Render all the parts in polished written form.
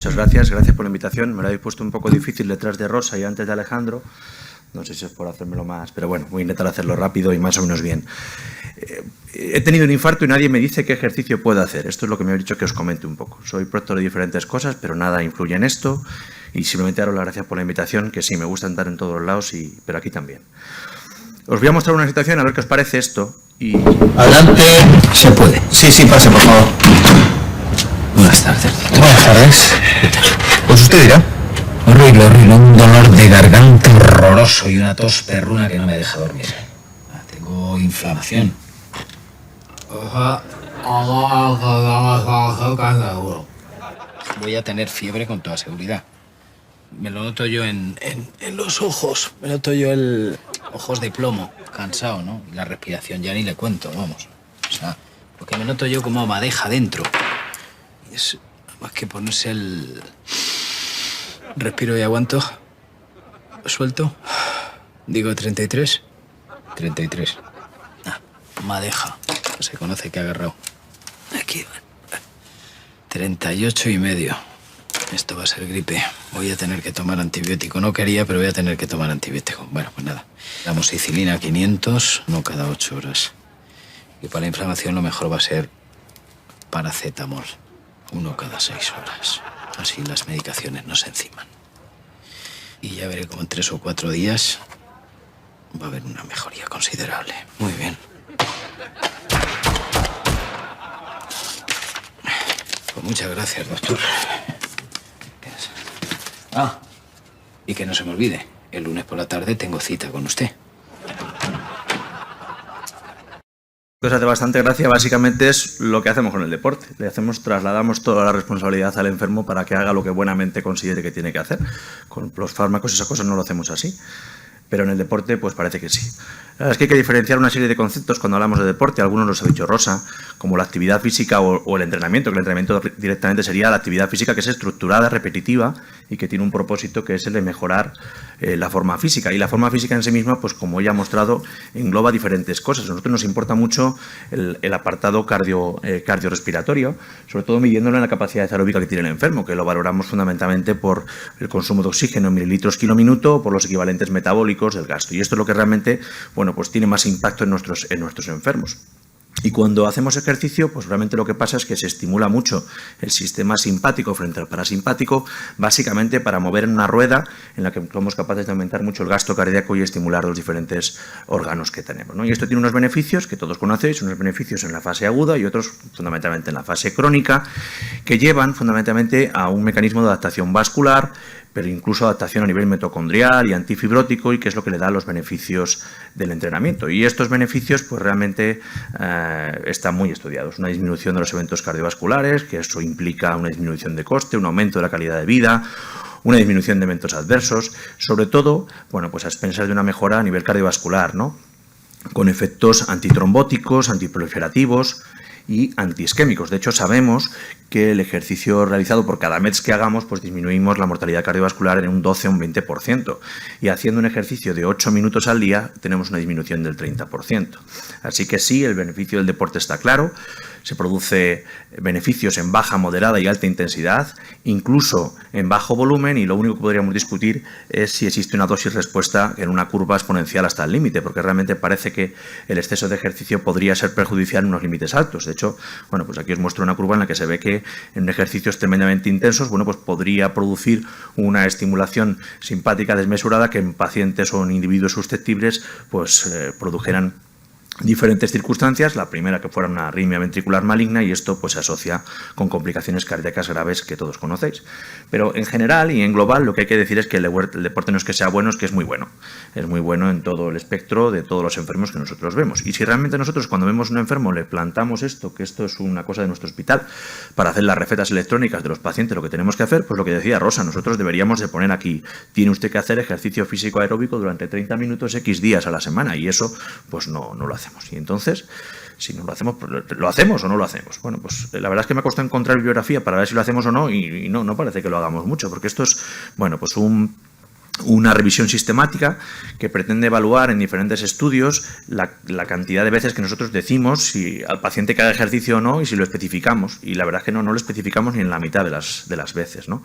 Muchas gracias por la invitación. Me lo habéis puesto un poco difícil detrás de Rosa y antes de Alejandro. No sé si es por hacérmelo más, pero bueno, voy a intentar hacerlo rápido y más o menos bien. He tenido un infarto y nadie me dice qué ejercicio puedo hacer. Esto es lo que me he dicho que os comente un poco. Soy proyector de diferentes cosas, pero nada influye en esto. Y simplemente daros las gracias por la invitación, que sí, me gusta andar en todos los lados, pero aquí también. Os voy a mostrar una situación, a ver qué os parece esto. Y... Adelante, se puede. Sí, pase, por favor. Buenas tardes. Buenas tardes. Pues usted dirá. Horrible, un dolor de garganta horroroso y una tos perruna que no me deja dormir. Tengo inflamación. Voy a tener fiebre con toda seguridad. Me lo noto yo en los ojos. Me noto yo ojos de plomo, cansado, ¿no? Y la respiración ya ni le cuento, vamos. O sea, lo que me noto yo como madeja dentro. Y es más que ponerse el... Respiro y aguanto. Suelto. Digo 33. 33. Madeja. Se conoce que ha agarrado. Aquí. 38,5. Esto va a ser gripe. Voy a tener que tomar antibiótico. No quería, pero voy a tener que tomar antibiótico. Bueno, pues nada. Amoxicilina 500, no cada 8 horas. Y para la inflamación lo mejor va a ser paracetamol. 1 cada 6 horas. Así las medicaciones no se enciman. Y ya veré cómo en 3 o 4 días va a haber una mejoría considerable. Muy bien. Pues muchas gracias, doctor. Y que no se me olvide, el lunes por la tarde tengo cita con usted. Cosa de bastante gracia, básicamente es lo que hacemos con el deporte. Trasladamos toda la responsabilidad al enfermo para que haga lo que buenamente considere que tiene que hacer. Con los fármacos y esas cosas no lo hacemos así. Pero en el deporte, pues parece que sí. La verdad es que hay que diferenciar una serie de conceptos cuando hablamos de deporte. Algunos los ha dicho Rosa, como la actividad física o el entrenamiento, que el entrenamiento directamente sería la actividad física que es estructurada, repetitiva y que tiene un propósito que es el de mejorar la forma física. Y la forma física en sí misma, pues como ella ha mostrado, engloba diferentes cosas. A nosotros nos importa mucho el apartado cardiorrespiratorio, sobre todo midiéndolo en la capacidad aeróbica que tiene el enfermo, que lo valoramos fundamentalmente por el consumo de oxígeno en mililitros kilo minuto o por los equivalentes metabólicos del gasto. Y esto es lo que realmente, bueno, pues tiene más impacto en nuestros enfermos. Y cuando hacemos ejercicio, pues realmente lo que pasa es que se estimula mucho el sistema simpático frente al parasimpático, básicamente para mover en una rueda en la que somos capaces de aumentar mucho el gasto cardíaco y estimular los diferentes órganos que tenemos, ¿no? Y esto tiene unos beneficios que todos conocéis, unos beneficios en la fase aguda y otros fundamentalmente en la fase crónica, que llevan fundamentalmente a un mecanismo de adaptación vascular, pero incluso adaptación a nivel mitocondrial y antifibrótico, y que es lo que le da los beneficios del entrenamiento. Y estos beneficios pues realmente están muy estudiados. Una disminución de los eventos cardiovasculares, que eso implica una disminución de coste, un aumento de la calidad de vida, una disminución de eventos adversos, sobre todo, bueno, pues a expensas de una mejora a nivel cardiovascular, ¿no? Con efectos antitrombóticos, antiproliferativos y antiisquémicos. De hecho, sabemos que el ejercicio realizado por cada mes que hagamos, pues disminuimos la mortalidad cardiovascular en un 12 o un 20%. Y haciendo un ejercicio de 8 minutos al día, tenemos una disminución del 30%. Así que sí, el beneficio del deporte está claro. Se produce beneficios en baja, moderada y alta intensidad, incluso en bajo volumen, y lo único que podríamos discutir es si existe una dosis-respuesta en una curva exponencial hasta el límite, porque realmente parece que el exceso de ejercicio podría ser perjudicial en unos límites altos. De hecho, bueno, pues aquí os muestro una curva en la que se ve que en ejercicios tremendamente intensos, bueno, pues podría producir una estimulación simpática desmesurada que en pacientes o en individuos susceptibles pues produjeran diferentes circunstancias, la primera que fuera una arritmia ventricular maligna, y esto pues se asocia con complicaciones cardíacas graves que todos conocéis. Pero en general y en global lo que hay que decir es que el deporte no es que sea bueno, es que es muy bueno. Es muy bueno en todo el espectro de todos los enfermos que nosotros vemos. Y si realmente nosotros cuando vemos un enfermo le plantamos esto, que esto es una cosa de nuestro hospital, para hacer las recetas electrónicas de los pacientes, lo que tenemos que hacer, pues lo que decía Rosa, nosotros deberíamos de poner aquí, tiene usted que hacer ejercicio físico aeróbico durante 30 minutos X días a la semana, y eso pues no lo hacemos. Y entonces, si no lo hacemos, ¿lo hacemos o no lo hacemos? Bueno, pues la verdad es que me ha costado encontrar bibliografía para ver si lo hacemos o no, y no parece que lo hagamos mucho, porque esto es, bueno, pues un una revisión sistemática que pretende evaluar en diferentes estudios la cantidad de veces que nosotros decimos si al paciente que haga ejercicio o no y si lo especificamos. Y la verdad es que no lo especificamos ni en la mitad de las veces, ¿no?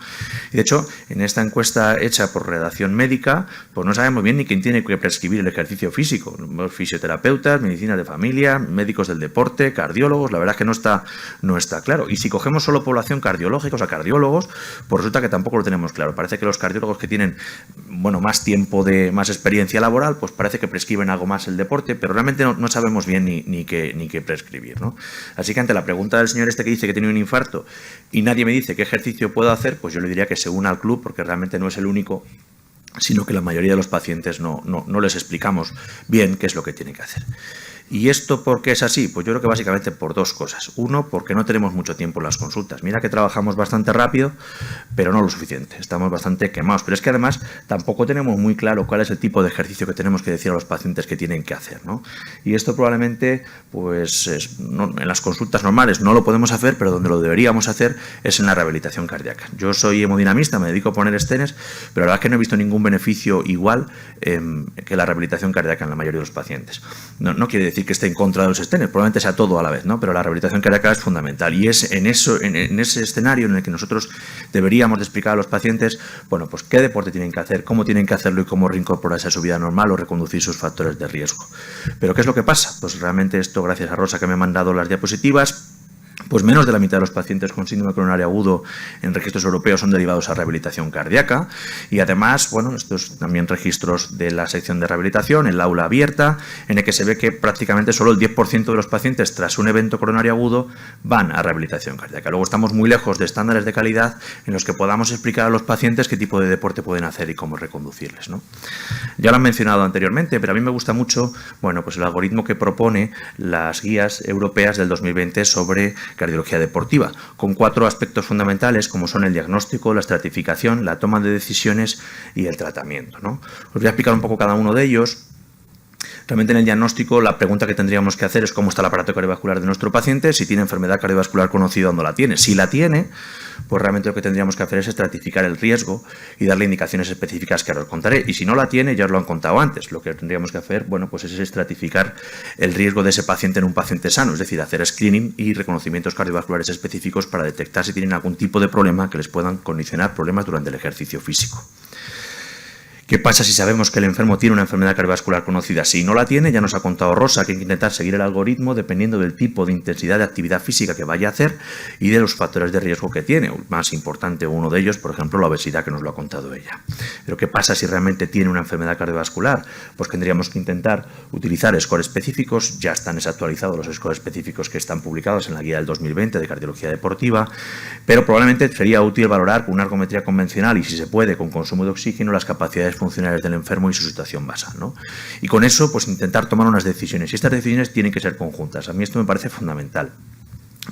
Y de hecho, en esta encuesta hecha por Redacción Médica, pues no sabemos bien ni quién tiene que prescribir el ejercicio físico. Fisioterapeutas, medicina de familia, médicos del deporte, cardiólogos, la verdad es que no está claro. Y si cogemos solo población cardiológica, o sea, cardiólogos, pues resulta que tampoco lo tenemos claro. Parece que los cardiólogos que tienen más tiempo más experiencia laboral, pues parece que prescriben algo más el deporte, pero realmente no sabemos bien ni qué prescribir, ¿no? Así que ante la pregunta del señor que dice que tiene un infarto y nadie me dice qué ejercicio puedo hacer, pues yo le diría que se una al club, porque realmente no es el único, sino que la mayoría de los pacientes no les explicamos bien qué es lo que tiene que hacer. ¿Y esto por qué es así? Pues yo creo que básicamente por dos cosas. Uno, porque no tenemos mucho tiempo en las consultas. Mira que trabajamos bastante rápido, pero no lo suficiente. Estamos bastante quemados. Pero es que además tampoco tenemos muy claro cuál es el tipo de ejercicio que tenemos que decir a los pacientes que tienen que hacer, ¿no? Y esto probablemente, pues en las consultas normales no lo podemos hacer, pero donde lo deberíamos hacer es en la rehabilitación cardíaca. Yo soy hemodinamista, me dedico a poner estenes, pero la verdad es que no he visto ningún beneficio igual que la rehabilitación cardíaca en la mayoría de los pacientes. No quiere decir que esté en contra de los estenes, probablemente sea todo a la vez, ¿no? Pero la rehabilitación cardíaca es fundamental y es en ese escenario en el que nosotros deberíamos de explicar a los pacientes, bueno, pues qué deporte tienen que hacer, cómo tienen que hacerlo y cómo reincorporarse a su vida normal o reconducir sus factores de riesgo. Pero ¿qué es lo que pasa? Pues realmente esto, gracias a Rosa que me ha mandado las diapositivas, pues menos de la mitad de los pacientes con síndrome coronario agudo en registros europeos son derivados a rehabilitación cardíaca y además, bueno, estos también registros de la sección de rehabilitación, el aula abierta, en el que se ve que prácticamente solo el 10% de los pacientes tras un evento coronario agudo van a rehabilitación cardíaca. Luego estamos muy lejos de estándares de calidad en los que podamos explicar a los pacientes qué tipo de deporte pueden hacer y cómo reconducirles, ¿no? Ya lo han mencionado anteriormente, pero a mí me gusta mucho, bueno, pues el algoritmo que propone las guías europeas del 2020 sobre cardiología deportiva, con 4 aspectos fundamentales como son el diagnóstico, la estratificación, la toma de decisiones y el tratamiento, ¿no? Os voy a explicar un poco cada uno de ellos. Realmente en el diagnóstico la pregunta que tendríamos que hacer es cómo está el aparato cardiovascular de nuestro paciente, si tiene enfermedad cardiovascular conocida, ¿dónde la tiene? Si la tiene, pues realmente lo que tendríamos que hacer es estratificar el riesgo y darle indicaciones específicas que ahora os contaré. Y si no la tiene, ya os lo han contado antes, lo que tendríamos que hacer, bueno, pues es estratificar el riesgo de ese paciente en un paciente sano, es decir, hacer screening y reconocimientos cardiovasculares específicos para detectar si tienen algún tipo de problema que les puedan condicionar problemas durante el ejercicio físico. ¿Qué pasa si sabemos que el enfermo tiene una enfermedad cardiovascular conocida? Si no la tiene, ya nos ha contado Rosa que hay que intentar seguir el algoritmo dependiendo del tipo de intensidad de actividad física que vaya a hacer y de los factores de riesgo que tiene. Más importante uno de ellos, por ejemplo, la obesidad, que nos lo ha contado ella. Pero ¿qué pasa si realmente tiene una enfermedad cardiovascular? Pues tendríamos que intentar utilizar scores específicos. Ya están desactualizados los scores específicos que están publicados en la guía del 2020 de cardiología deportiva, pero probablemente sería útil valorar con una ergometría convencional y, si se puede, con consumo de oxígeno, las capacidades funcionales del enfermo y su situación basal, ¿no? Y con eso, pues intentar tomar unas decisiones. Y estas decisiones tienen que ser conjuntas. A mí esto me parece fundamental.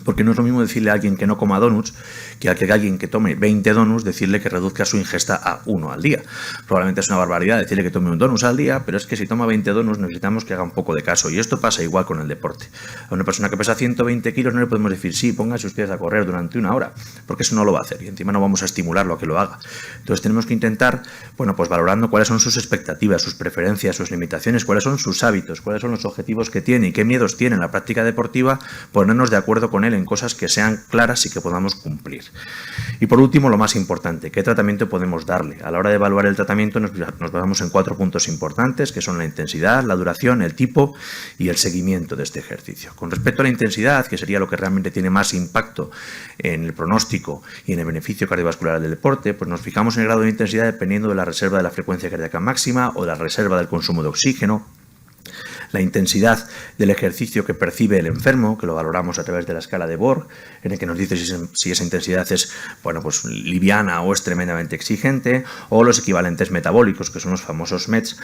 Porque no es lo mismo decirle a alguien que no coma donuts que a alguien que tome 20 donuts decirle que reduzca su ingesta a 1 al día. Probablemente es una barbaridad decirle que tome un donut al día, pero es que si toma 20 donuts necesitamos que haga un poco de caso. Y esto pasa igual con el deporte. A una persona que pesa 120 kilos no le podemos decir, sí, póngase ustedes a correr durante 1 hora, porque eso no lo va a hacer y encima no vamos a estimularlo a que lo haga. Entonces tenemos que intentar, bueno, pues valorando cuáles son sus expectativas, sus preferencias, sus limitaciones, cuáles son sus hábitos, cuáles son los objetivos que tiene y qué miedos tiene en la práctica deportiva, ponernos de acuerdo con él en cosas que sean claras y que podamos cumplir. Y por último, lo más importante, ¿qué tratamiento podemos darle? A la hora de evaluar el tratamiento nos basamos en 4 puntos importantes, que son la intensidad, la duración, el tipo y el seguimiento de este ejercicio. Con respecto a la intensidad, que sería lo que realmente tiene más impacto en el pronóstico y en el beneficio cardiovascular del deporte, pues nos fijamos en el grado de intensidad dependiendo de la reserva de la frecuencia cardíaca máxima o de la reserva del consumo de oxígeno, la intensidad del ejercicio que percibe el enfermo, que lo valoramos a través de la escala de Borg, en el que nos dice si esa intensidad es, bueno, pues liviana o es tremendamente exigente, o los equivalentes metabólicos, que son los famosos METs,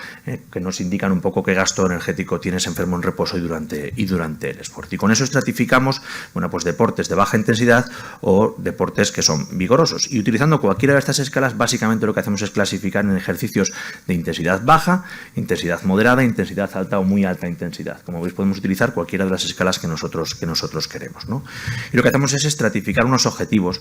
que nos indican un poco qué gasto energético tiene ese enfermo en reposo y durante el esfuerzo. Y con eso estratificamos, bueno, pues deportes de baja intensidad o deportes que son vigorosos. Y utilizando cualquiera de estas escalas, básicamente lo que hacemos es clasificar en ejercicios de intensidad baja, intensidad moderada, intensidad alta o muy alta alta intensidad. Como veis, podemos utilizar cualquiera de las escalas que nosotros queremos, ¿no? Y lo que hacemos es estratificar unos objetivos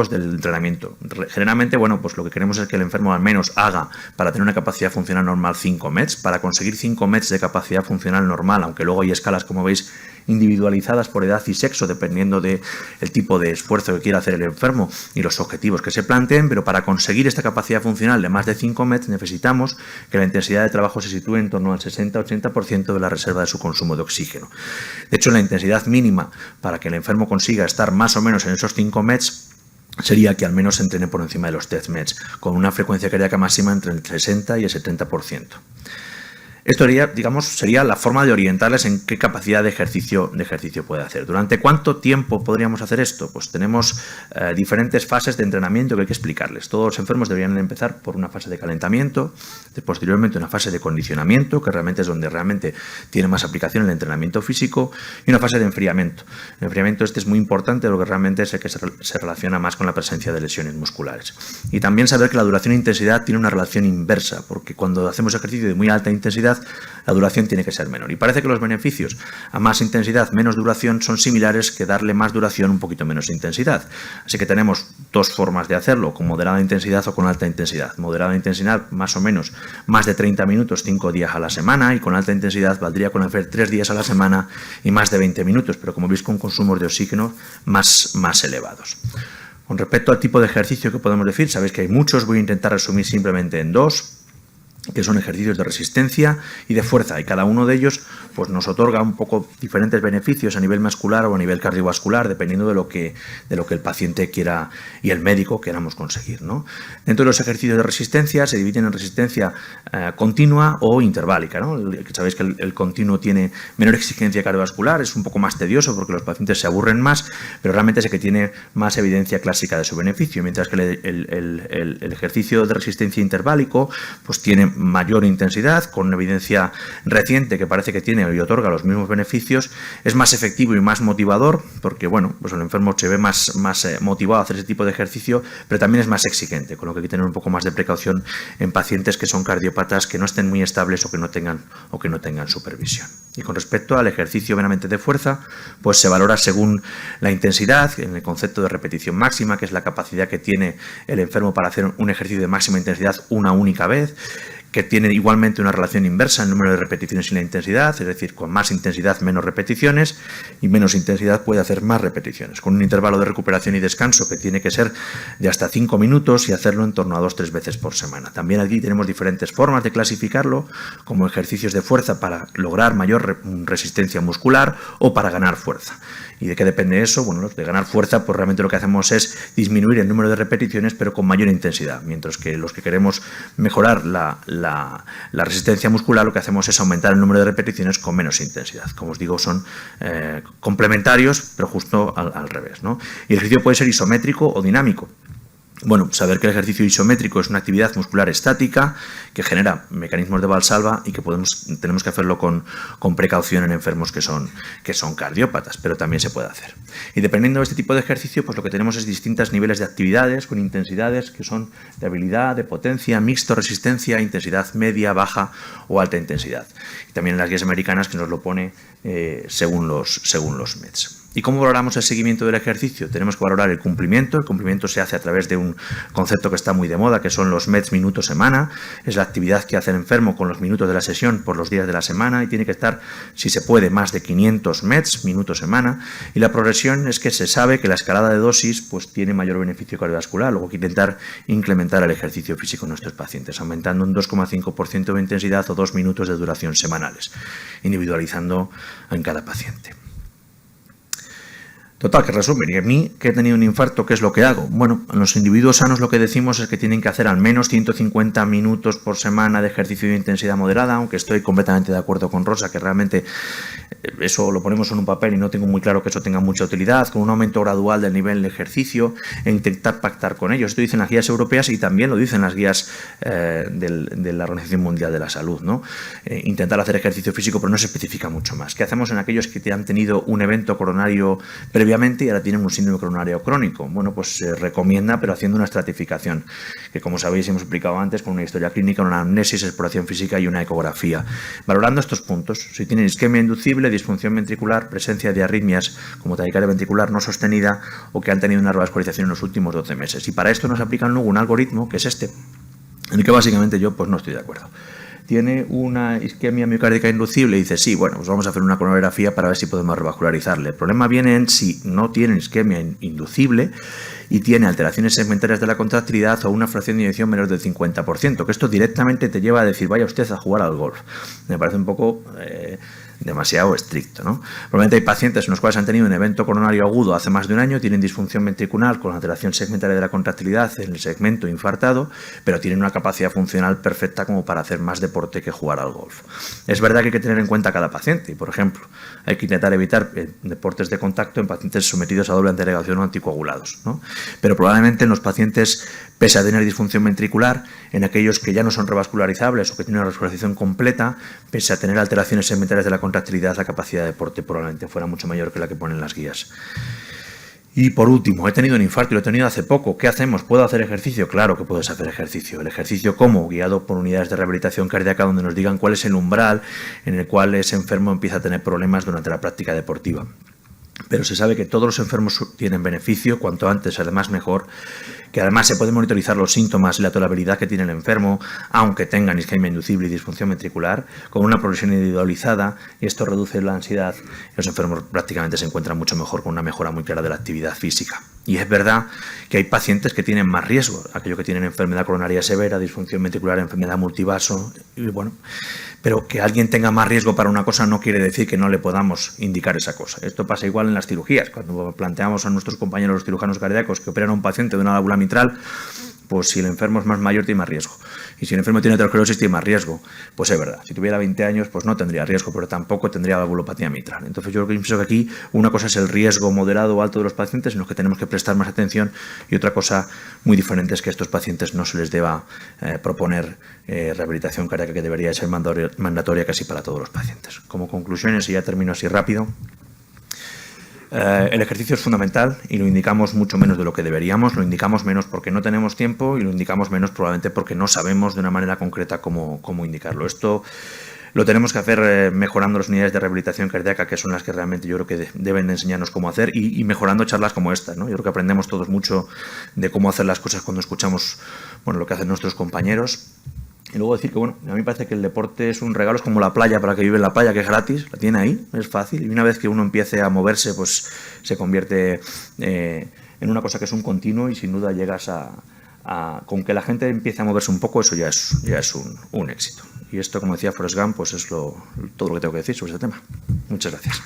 del entrenamiento. Generalmente, bueno, pues lo que queremos es que el enfermo al menos haga, para tener una capacidad funcional normal, 5 METs. Para conseguir 5 METs de capacidad funcional normal, aunque luego hay escalas, como veis, individualizadas por edad y sexo, dependiendo del tipo de esfuerzo que quiera hacer el enfermo y los objetivos que se planteen, pero para conseguir esta capacidad funcional de más de 5 METs necesitamos que la intensidad de trabajo se sitúe en torno al 60-80% de la reserva de su consumo de oxígeno. De hecho, la intensidad mínima para que el enfermo consiga estar más o menos en esos 5 METs sería que al menos se entrene por encima de los 10 METs, con una frecuencia cardíaca máxima entre el 60 y el 70%. Esto sería la forma de orientarles en qué capacidad de ejercicio puede hacer. ¿Durante cuánto tiempo podríamos hacer esto? Pues tenemos diferentes fases de entrenamiento que hay que explicarles. Todos los enfermos deberían empezar por una fase de calentamiento, posteriormente una fase de condicionamiento, que realmente es donde realmente tiene más aplicación el entrenamiento físico, y una fase de enfriamiento. El enfriamiento es muy importante, porque realmente es el que se relaciona más con la presencia de lesiones musculares. Y también saber que la duración e intensidad tiene una relación inversa, porque cuando hacemos ejercicio de muy alta intensidad, la duración tiene que ser menor. Y parece que los beneficios a más intensidad, menos duración, son similares que darle más duración, un poquito menos intensidad. Así que tenemos dos formas de hacerlo, con moderada intensidad o con alta intensidad. Moderada intensidad, más o menos, más de 30 minutos, 5 días a la semana, y con alta intensidad valdría con hacer 3 días a la semana y más de 20 minutos, pero como veis, con consumos de oxígeno más elevados. Con respecto al tipo de ejercicio que podemos decir, sabéis que hay muchos, voy a intentar resumir simplemente en 2, que son ejercicios de resistencia y de fuerza, y cada uno de ellos pues nos otorga un poco diferentes beneficios a nivel muscular o a nivel cardiovascular, dependiendo de lo que el paciente quiera y el médico queramos conseguir, ¿no? Dentro de los ejercicios de resistencia se dividen en resistencia continua o interválica, ¿no? Sabéis que el continuo tiene menor exigencia cardiovascular, es un poco más tedioso porque los pacientes se aburren más, pero realmente es el que tiene más evidencia clásica de su beneficio, mientras que el ejercicio de resistencia interválico pues tiene mayor intensidad, con evidencia reciente que parece que tiene y otorga los mismos beneficios, es más efectivo y más motivador, porque bueno, pues el enfermo se ve más motivado a hacer ese tipo de ejercicio, pero también es más exigente, con lo que hay que tener un poco más de precaución en pacientes que son cardiópatas, que no estén muy estables o que no tengan supervisión. Y con respecto al ejercicio meramente de fuerza, pues se valora según la intensidad, en el concepto de repetición máxima, que es la capacidad que tiene el enfermo para hacer un ejercicio de máxima intensidad una única vez, que tiene igualmente una relación inversa en el número de repeticiones y la intensidad, es decir, con más intensidad menos repeticiones, y menos intensidad puede hacer más repeticiones, con un intervalo de recuperación y descanso que tiene que ser de hasta 5 minutos y hacerlo en torno a 2-3 veces por semana. También aquí tenemos diferentes formas de clasificarlo, como ejercicios de fuerza para lograr mayor resistencia muscular o para ganar fuerza. ¿Y de qué depende eso? Bueno, los de ganar fuerza, pues realmente lo que hacemos es disminuir el número de repeticiones, pero con mayor intensidad, mientras que los que queremos mejorar la resistencia muscular, lo que hacemos es aumentar el número de repeticiones con menos intensidad. Como os digo, son complementarios, pero justo al revés, ¿no? Y el ejercicio puede ser isométrico o dinámico. Bueno, saber que el ejercicio isométrico es una actividad muscular estática que genera mecanismos de valsalva y que tenemos que hacerlo con precaución en enfermos que son cardiópatas, pero también se puede hacer. Y dependiendo de este tipo de ejercicio, pues lo que tenemos es distintos niveles de actividades con intensidades que son de habilidad, de potencia, mixto, resistencia, intensidad media, baja o alta intensidad. Y también en las guías americanas que nos lo pone según los METs. ¿Y cómo valoramos el seguimiento del ejercicio? Tenemos que valorar el cumplimiento. El cumplimiento se hace a través de un concepto que está muy de moda, que son los METs minuto-semana. Es la actividad que hace el enfermo con los minutos de la sesión por los días de la semana, y tiene que estar, si se puede, más de 500 METs minuto-semana. Y la progresión es que se sabe que la escalada de dosis pues tiene mayor beneficio cardiovascular. Luego hay que intentar incrementar el ejercicio físico en nuestros pacientes, aumentando un 2,5% de intensidad o 2 minutos de duración semanales, individualizando en cada paciente. Total, que resumen, y a mí, que he tenido un infarto, ¿qué es lo que hago? Bueno, en los individuos sanos lo que decimos es que tienen que hacer al menos 150 minutos por semana de ejercicio de intensidad moderada, aunque estoy completamente de acuerdo con Rosa, que realmente eso lo ponemos en un papel y no tengo muy claro que eso tenga mucha utilidad, con un aumento gradual del nivel de ejercicio e intentar pactar con ellos. Esto dicen las guías europeas y también lo dicen las guías de la Organización Mundial de la Salud, ¿no? Intentar hacer ejercicio físico, pero no se especifica mucho más. ¿Qué hacemos en aquellos que han tenido un evento coronario previo previamente y ahora tienen un síndrome coronario crónico. Bueno, pues se recomienda, pero haciendo una estratificación, que como sabéis hemos explicado antes, con una historia clínica, una anamnesis, exploración física y una ecografía. Valorando estos puntos, si tienen isquemia inducible, disfunción ventricular, presencia de arritmias como taquicardia ventricular no sostenida o que han tenido una revascularización en los últimos 12 meses. Y para esto nos aplican luego un algoritmo, que es este, en el que básicamente yo pues no estoy de acuerdo. Tiene una isquemia miocárdica inducible y dice, sí, bueno, pues vamos a hacer una coronografía para ver si podemos revascularizarle. El problema viene en si no tiene isquemia inducible y tiene alteraciones segmentarias de la contractilidad o una fracción de inyección menor del 50%, que esto directamente te lleva a decir, vaya usted a jugar al golf. Me parece un poco demasiado estricto, ¿no? Probablemente hay pacientes en los cuales han tenido un evento coronario agudo hace más de un año, tienen disfunción ventricular con alteración segmentaria de la contractilidad en el segmento infartado, pero tienen una capacidad funcional perfecta como para hacer más deporte que jugar al golf. Es verdad que hay que tener en cuenta a cada paciente y, por ejemplo, hay que intentar evitar deportes de contacto en pacientes sometidos a doble antiagregación o anticoagulados, ¿no? Pero probablemente en los pacientes, pese a tener disfunción ventricular, en aquellos que ya no son revascularizables o que tienen una revascularización completa, pese a tener alteraciones segmentarias de la contractilidad, la capacidad de deporte probablemente fuera mucho mayor que la que ponen las guías. Y por último, he tenido un infarto y lo he tenido hace poco. ¿Qué hacemos? ¿Puedo hacer ejercicio? Claro que puedes hacer ejercicio. ¿El ejercicio cómo? Guiado por unidades de rehabilitación cardíaca donde nos digan cuál es el umbral en el cual ese enfermo empieza a tener problemas durante la práctica deportiva. Pero se sabe que todos los enfermos tienen beneficio, cuanto antes, además mejor, que además se pueden monitorizar los síntomas y la tolerabilidad que tiene el enfermo, aunque tengan isquemia inducible y disfunción ventricular, con una progresión individualizada, y esto reduce la ansiedad, y los enfermos prácticamente se encuentran mucho mejor con una mejora muy clara de la actividad física. Y es verdad que hay pacientes que tienen más riesgo, aquellos que tienen enfermedad coronaria severa, disfunción ventricular, enfermedad multivaso, y bueno, pero que alguien tenga más riesgo para una cosa no quiere decir que no le podamos indicar esa cosa. Esto pasa igual en las cirugías. Cuando planteamos a nuestros compañeros los cirujanos cardíacos que operan a un paciente de una válvula mitral, pues si el enfermo es más mayor tiene más riesgo. Y si el enfermo tiene aterosclerosis tiene más riesgo. Pues es verdad. Si tuviera 20 años pues no tendría riesgo, pero tampoco tendría valvulopatía mitral. Entonces yo pienso que aquí una cosa es el riesgo moderado o alto de los pacientes en los que tenemos que prestar más atención y otra cosa muy diferente es que a estos pacientes no se les deba proponer rehabilitación cardíaca que debería ser mandatoria casi para todos los pacientes. Como conclusiones, y ya termino así rápido, el ejercicio es fundamental y lo indicamos mucho menos de lo que deberíamos, lo indicamos menos porque no tenemos tiempo y lo indicamos menos probablemente porque no sabemos de una manera concreta cómo indicarlo. Esto lo tenemos que hacer mejorando las unidades de rehabilitación cardíaca, que son las que realmente yo creo que deben de enseñarnos cómo hacer y mejorando charlas como esta, ¿no? Yo creo que aprendemos todos mucho de cómo hacer las cosas cuando escuchamos lo que hacen nuestros compañeros. Y luego decir que, bueno, a mí me parece que el deporte es un regalo, es como la playa para que vive en la playa, que es gratis, la tiene ahí, es fácil. Y una vez que uno empiece a moverse, pues se convierte en una cosa que es un continuo y sin duda llegas con que la gente empiece a moverse un poco, eso ya es un éxito. Y esto, como decía Forrest Gump, pues es todo lo que tengo que decir sobre ese tema. Muchas gracias.